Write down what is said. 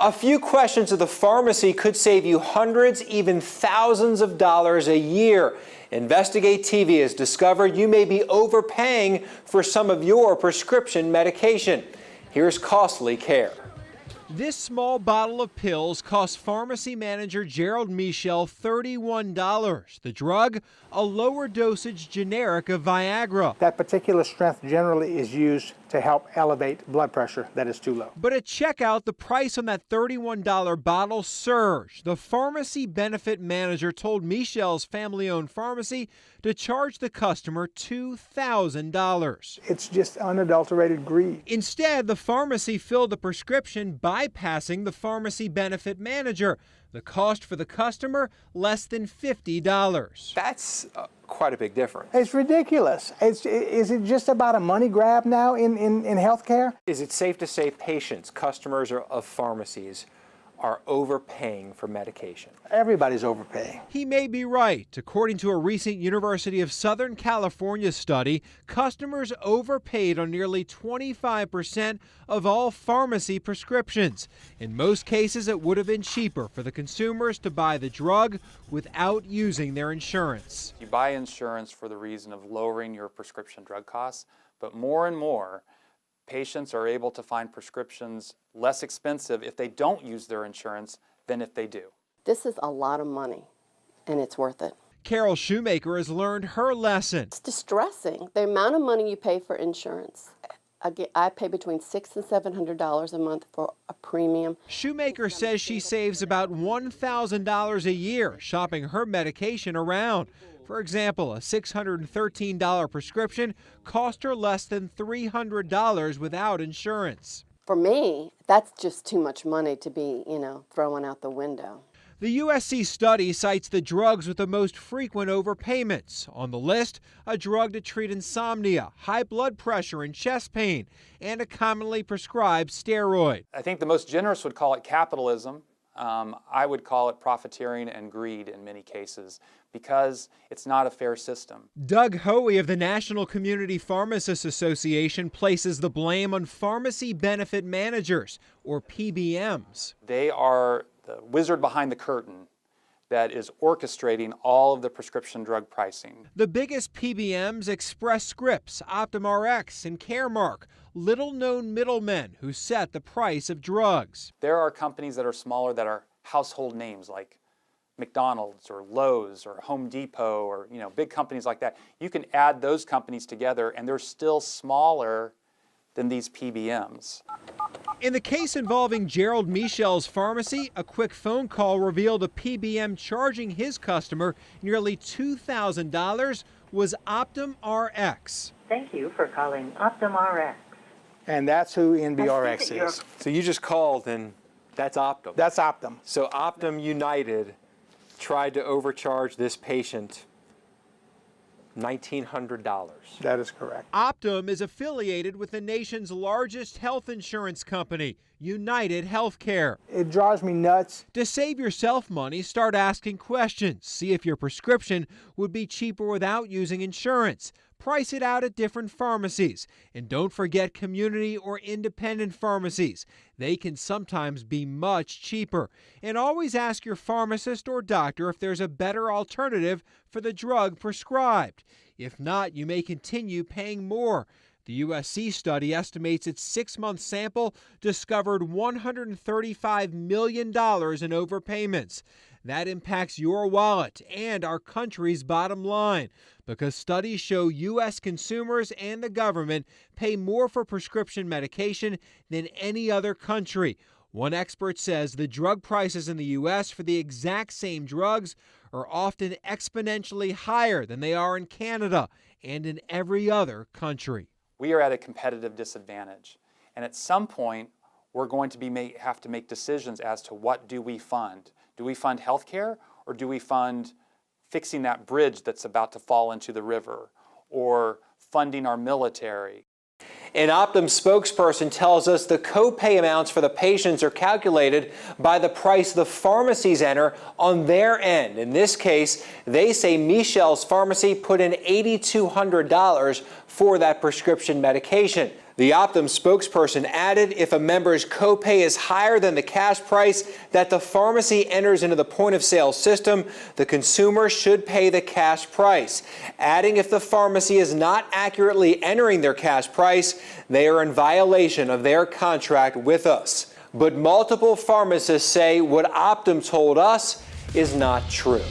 A few questions of the pharmacy could save you hundreds, even thousands of dollars a year. Investigate TV has discovered you may be overpaying for some of your prescription medication. Here's costly care. This small bottle of pills cost pharmacy manager Gerald Michel $31. The drug, a lower dosage generic of Viagra. That particular strength generally is used to help elevate blood pressure that is too low. But at checkout, the price on that $31 bottle surged. The pharmacy benefit manager told Michel's family-owned pharmacy to charge the customer $2,000. It's just unadulterated greed. Instead, the pharmacy filled the prescription, bypassing the pharmacy benefit manager. The cost for the customer, less than $50. That's quite a big difference. It's ridiculous. Is it just about a money grab now in healthcare? Is it safe to say patients, customers of pharmacies, are overpaying for medication? Everybody's overpaying. He may be right. According to a recent University of Southern California study, customers overpaid on nearly 25% of all pharmacy prescriptions. In most cases, it would have been cheaper for the consumers to buy the drug without using their insurance. You buy insurance for the reason of lowering your prescription drug costs, but more and more, patients are able to find prescriptions less expensive if they don't use their insurance than if they do. This is a lot of money, and it's worth it. Carol Shoemaker has learned her lesson. It's distressing, the amount of money you pay for insurance. I pay between $600 and $700 a month for a premium. Shoemaker says she saves about $1,000 a year shopping her medication around. For example, a $613 prescription cost her less than $300 without insurance. For me, that's just too much money to be, throwing out the window. The USC study cites the drugs with the most frequent overpayments. On the list, a drug to treat insomnia, high blood pressure, and chest pain, and a commonly prescribed steroid. I think the most generous would call it capitalism. I would call it profiteering and greed in many cases because it's not a fair system. Doug Hoey of the National Community Pharmacists Association places the blame on pharmacy benefit managers, or PBMs. They are the wizard behind the curtain that is orchestrating all of the prescription drug pricing. The biggest PBMs, Express Scripts, OptumRx, and Caremark, little-known middlemen who set the price of drugs. There are companies that are smaller that are household names like McDonald's or Lowe's or Home Depot or big companies like that. You can add those companies together and they're still smaller than these PBMs. In the case involving Gerald Michel's pharmacy, a quick phone call revealed a PBM charging his customer nearly $2,000 was OptumRx. Thank you for calling OptumRx. And that's who NBRx is. So you just called and that's Optum. That's Optum. So Optum United tried to overcharge this patient $1,900. That is correct. Optum is affiliated with the nation's largest health insurance company, United Healthcare. It drives me nuts. To save yourself money, start asking questions. See if your prescription would be cheaper without using insurance. Price it out at different pharmacies. And don't forget community or independent pharmacies. They can sometimes be much cheaper. And always ask your pharmacist or doctor if there's a better alternative for the drug prescribed. If not, you may continue paying more. The USC study estimates its 6-month sample discovered $135 million in overpayments. That impacts your wallet and our country's bottom line because studies show U.S. consumers and the government pay more for prescription medication than any other country. One expert says the drug prices in the U.S. for the exact same drugs are often exponentially higher than they are in Canada and in every other country. We are at a competitive disadvantage, and at some point we're going to have to make decisions as to what do we fund. Do we fund healthcare, or do we fund fixing that bridge that's about to fall into the river, or funding our military? An Optum spokesperson tells us the copay amounts for the patients are calculated by the price the pharmacies enter on their end. In this case, they say Michel's pharmacy put in $8,200 for that prescription medication. The Optum spokesperson added if a member's copay is higher than the cash price that the pharmacy enters into the point-of-sale system, the consumer should pay the cash price. Adding if the pharmacy is not accurately entering their cash price, they are in violation of their contract with us. But multiple pharmacists say what Optum told us is not true.